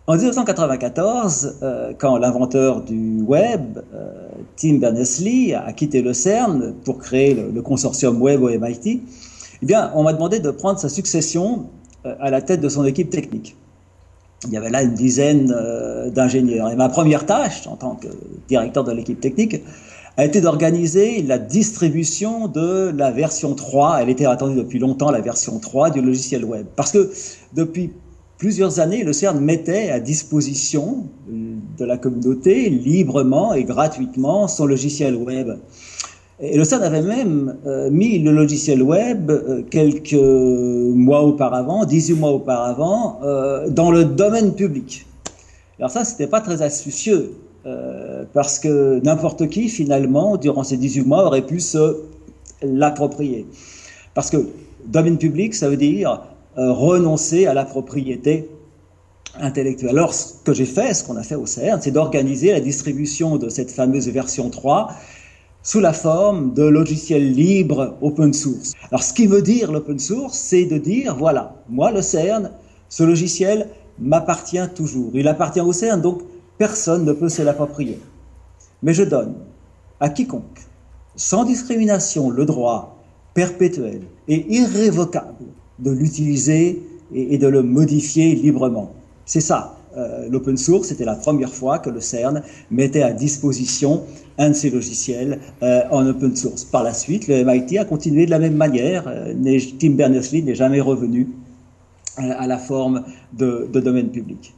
En 1994, quand l'inventeur du web, Tim Berners-Lee, a quitté le CERN pour créer le consortium web au MIT, eh bien, on m'a demandé de prendre sa succession à la tête de son équipe technique. Il y avait là une dizaine d'ingénieurs. Et ma première tâche, en tant que directeur de l'équipe technique, a été d'organiser la distribution de la version 3. Elle était attendue depuis longtemps, la version 3 du logiciel web. Parce que depuis plusieurs années, le CERN mettait à disposition de la communauté librement et gratuitement son logiciel web. Et le CERN avait même mis le logiciel web quelques mois auparavant, 18 mois auparavant, dans le domaine public. Alors ça, c'était pas très astucieux, parce que n'importe qui, finalement, durant ces 18 mois, aurait pu se l'approprier. Parce que domaine public, ça veut dire renoncer à la propriété intellectuelle. Alors, ce que j'ai fait, ce qu'on a fait au CERN, c'est d'organiser la distribution de cette fameuse version 3 sous la forme de logiciels libres open source. Alors, ce qui veut dire l'open source, c'est de dire, voilà, moi, le CERN, ce logiciel m'appartient toujours. Il appartient au CERN, donc personne ne peut se l'approprier. Mais je donne à quiconque, sans discrimination, le droit perpétuel et irrévocable de l'utiliser et de le modifier librement. C'est ça, l'open source. C'était la première fois que le CERN mettait à disposition un de ses logiciels en open source. Par la suite, le MIT a continué de la même manière. Tim Berners-Lee n'est jamais revenu à la forme de domaine public.